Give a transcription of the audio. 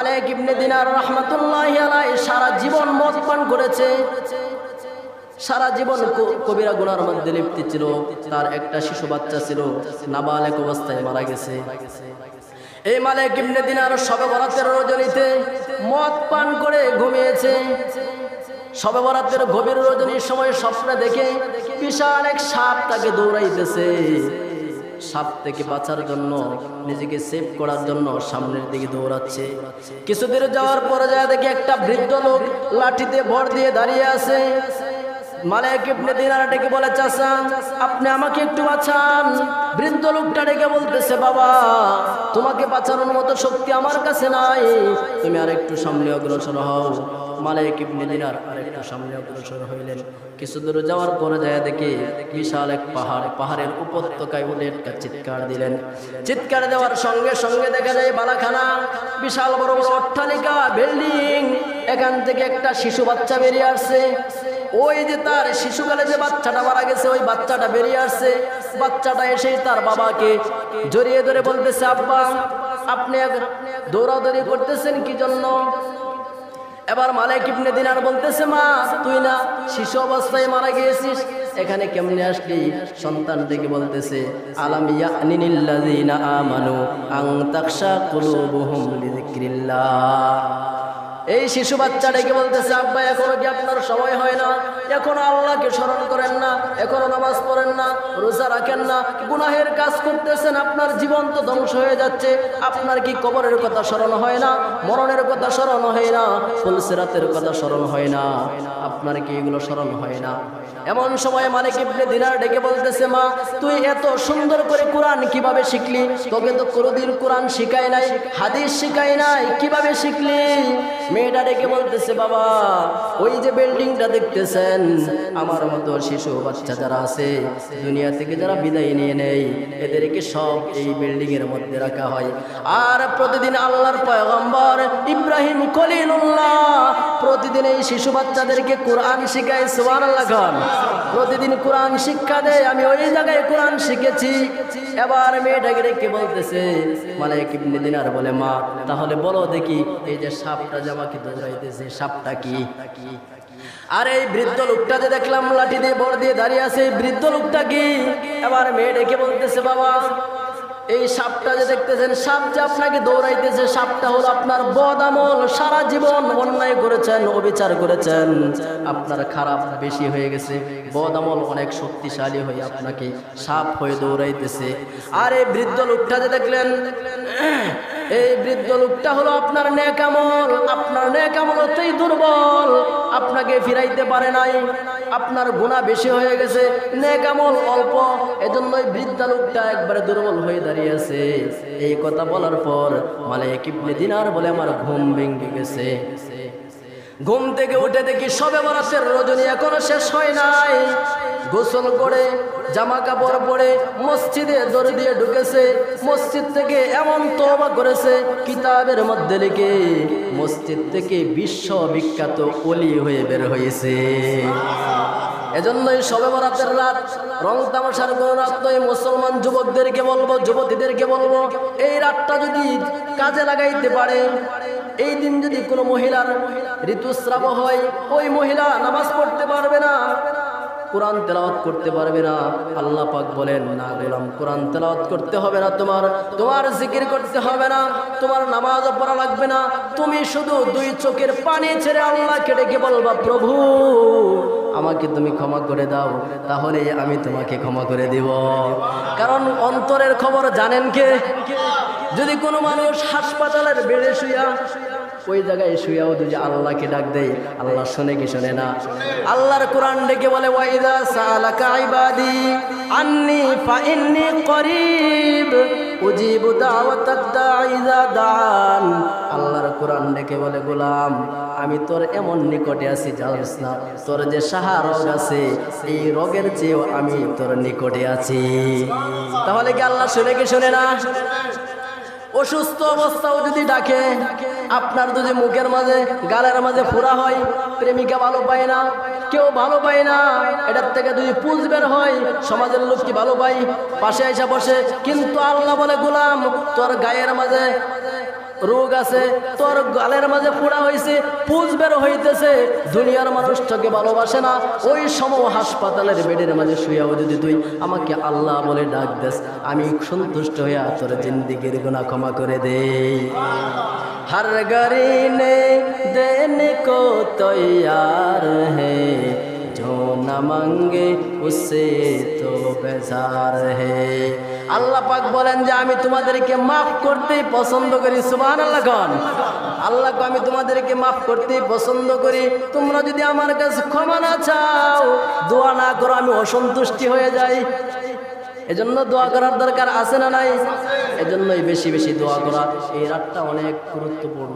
মালিক ইবনে দিনার রাহমাতুল্লাহি আলাইহি সারা জীবন মদ পান করেছে, সারা জীবন কবিরা গুনার মধ্যে লিপ্ত ছিল। তার একটা শিশু বাচ্চা ছিল, নাবালেগ অবস্থায় মারা গেছে। এই মালিক ইবনে দিনার শবে বরাতের রজনীতে মদ পান করে ঘুমিয়েছে। শবে বরাতের গভীর রজনীর সময় স্বপ্নে দেখে বিশাল এক সাপ তাকে দৌড়াইতেছে। সাপ থেকে বাঁচার জন্য, নিজেকে সেভ করার জন্য সামনের দিকে দৌড়াচ্ছে। কিছু দূর যাওয়ার পরে যায় দেখে একটা বৃদ্ধ লোক লাঠিতে ভর দিয়ে দাঁড়িয়ে আছে। মালিক ইবনে দিনার ডেকে বলে, চাচা আপনি আমাকে একটু বাঁচান। বৃদ্ধ লোকটা ডেকে বলতেছে, বাবা তোমাকে বাঁচানোর মতো শক্তি আমার কাছে নাই, তুমি আর একটু সামনে অগ্রসর হও। মালিক ইবনে দিনার আরেকটু সামনে অগ্রসর হইলেন। কিছু দূর যাওয়ার পরে যায় দেখে বিশাল এক পাহাড়, পাহাড়ের উপত্যকায় উঠে একটা চিৎকার দিলেন। চিৎকার দেওয়ার সঙ্গে সঙ্গে দেখা যায় বালাখানা, বিশাল বড় বড় অট্টালিকা, বিল্ডিং। এখান থেকে একটা শিশু বাচ্চা বেরিয়ে আসছে। ওই যে তার শিশুকালে যে বাচ্চাটা মারা গেছে, ওই বাচ্চাটা বেরিয়ে আসছে। বাচ্চাটা এসে তার বাবাকে জড়িয়ে ধরে বলতেছে, আব্বা আপনি দৌড়াদৌড়ি করতেছেন কি জন্য? এবার মালিক ইবনে দিনার বলতেছে, মা তুই না শিশু অবস্থায় মারা গিয়েছিস, এখানে কেমনে আসলি? সন্তান থেকে বলতেছে, আলাম ইয়ানিল লাযিনা আমানু আন তাখশা কুলুবুহুম লিযিকরিল্লাহ। এই শিশু বাচ্চা ডেকে বলতেছে, আব্বা এখনো কি আপনার সময় হয় না? এখনো আল্লাহকে স্মরণ করেন না? এখনো নামাজ পড়েন না, রোজা রাখেন না, গুনাহের কাজ করতেছেন, আপনার জীবন তো ধ্বংস হয়ে যাচ্ছে। আপনার কি কবরের কথা স্মরণ হয় না? মরণের কথা স্মরণ হয় না? ফুলসিরাতের কথা স্মরণ হয় না? আপনার কি এগুলো স্মরণ হয় না? এমন সময় মালিক ইবনে দিনার ডেকে বলতেছে, মা তুই এত সুন্দর করে কোরআন কিভাবে শিখলি? তোকে তো কোনোদিন কোরআন শিখাই নাই, হাদিস শিখাই নাই, কিভাবে শিখলি? মেয়েটা ডেকে বলতেছে, বাবা ওই যে বিল্ডিংটা দেখতেছেন, আমার মতো শিশু বাচ্চা যারা আছে দুনিয়া থেকে যারা বিদায় নিয়ে নেয়, এদেরকে সব এই বিল্ডিং এর মধ্যে রাখা হয়। আর প্রতিদিন আল্লাহর পয়গম্বর ইব্রাহিম খলিলুল্লাহ প্রতিদিন এই শিশু বাচ্চাদেরকে কোরআন শিখায়। সুবহানাল্লাহ খান। প্রতিদিন কোরআন শিক্ষা দেয়, আমি ওই জায়গায় কোরআন শিখেছি। এবার মেয়েটাকে ডেকে বলতেছে, মালিক ইবনে দিনার বলে, মা তাহলে বলো দেখি এই যে সাপটা আমাকে দৌড়াইতেছে, সাপটা কি? আর এই বৃদ্ধ লোকটা যে দেখলাম লাঠি দিয়ে বড় দিয়ে দাঁড়িয়ে আছে, এই বৃদ্ধ লোকটা কি? এবার মেয়ে ডেকে বলতেছে, বাবা এই সাপটা যে দেখতেছেন, সাপ যে আপনাকে দৌড়াইতেছে, সাপটা হলো আপনার বদ আমল। সারা জীবন অন্যায় করেছেন, অবিচার করেছেন, আপনার খারাপ বেশি হয়ে গেছে, বদ আমল অনেক শক্তিশালী হয়ে আপনাকে সাপ হয়ে দৌড়াইতেছে। আর এই বৃদ্ধ লোকটা যে দেখলেন, এই বৃদ্ধ লোকটা হলো আপনার নেক আমল। আপনার নেক আমল অতই দুর্বল, আপনাকে ফিরাইতে পারে নাই, আপনার গুনাহ বেশি হয়ে গেছে, নেক আমল অল্প, এজন্যই বৃদ্ধ লোকটা একবারে দুর্বল হয়ে দাঁড়িয়ে আছে। এই কথা বলার পর মালিক ইবনে দিনার বলে, আমার ঘুম ভেঙে গেছে। ঘুম থেকে উঠে দেখি শবে বরাতের রজনী এখনো শেষ হয় নাই। গোসল করে জামা কাপড় পরে মসজিদে দৌড় দিয়ে ঢুকেছে। মসজিদ থেকে এমন তওবা করেছে, কিতাবের মধ্যে লিখে মসজিদ থেকে বিশ্ববিখ্যাত ওলি হয়ে বের হয়েছে। এজন্যই শবে বরাতের রাত রং তামাশার কোনো রাত নয়। মুসলমান যুবকদেরকে বলবো, যুবতীদেরকে বলবো, এই রাতটা যদি কাজে লাগাইতে পারে, এই দিন যদি কোনো মহিলার ঋতুস্রাব হয়, ওই মহিলা নামাজ পড়তে পারবে না, কোরআন তেলাওয়াত করতে পারবে না। আল্লাহ পাক বলেন, না গোলাম কোরআন তেলাওয়াত করতে হবে না, তোমার জিকির করতে হবে না, তোমার নামাজও পড়া লাগবে না, তুমি শুধু দুই চোখের পানি ছেড়ে আল্লাহকে ডেকে বলবা, প্রভু আমাকে তুমি ক্ষমা করে দাও, তাহলে আমি তোমাকে ক্ষমা করে দিব। কারণ অন্তরের খবর জানেন কে? যদি কোনো মানুষ হাসপাতালের বেডে শুয়া, ওই জায়গায় শুয়াও যদি আল্লাহকে ডাক দেয়, আল্লাহ শুনে কি শুনে না? আল্লাহর কোরআন ডেকে বলে, ওয়াইদা সালাকা ইবাদি আন্নি ফাইন্নি করিব উজিবু দাওয়াতাদ দাঈ ইযা দাআন। আল্লাহর কোরআন ডেকে বলে, গোলাম আমি তোর এমন নিকটে আছি জানিস না, তোর যে সাহা রোগ আছে, এই রোগের চেয়েও আমি তোর নিকটে আছি। তাহলে কি আল্লাহ শুনে কি শুনে না? অসুস্থ অবস্থাও যদি ডাকে, আপনার যদি মুখের মাঝে গালের মাঝে ফোড়া হয়, প্রেমিকা ভালো পায় না, কেউ ভালো পায় না, এটার থেকে যদি পুঁজ বের হয়, সমাজের লোক কি ভালো পায়? পাশে এসে বসে, কিন্তু আল্লাহ বলে, গোলাম তোর গায়ের মাঝে রোগ আছে, তোর গালের মাঝে পোড়া হয়েছে, পুজ বের হইতেছে, দুনিয়ার মানুষ তোকে ভালোবাসে না, ওই সময় হাসপাতালের বেডের মাঝে শুয়েও যদি তুই আমাকে আল্লাহ বলে ডাক দেস, আমি সন্তুষ্ট হইয়া তোর জিন্দিগির গুনাহ ক্ষমা করে দেই। हर गरीने देने को तैयार है, जो न मांगे उससे तो बेजार है। আল্লাহ পাক বলেন যে আমি তোমাদেরকে মাফ করতে পছন্দ করি। সুবহানাল্লাহ গান। আল্লাহ কো আমি তোমাদেরকে মাফ করতে পছন্দ করি, তোমরা যদি আমার কাছে ক্ষমা না চাও, দোয়া না করো, আমি অসন্তুষ্টি হয়ে যাই। এজন্য দোয়া করার দরকার আছে না নাই? এজন্যই বেশি বেশি দোয়া করা। এই রাতটা অনেক গুরুত্বপূর্ণ।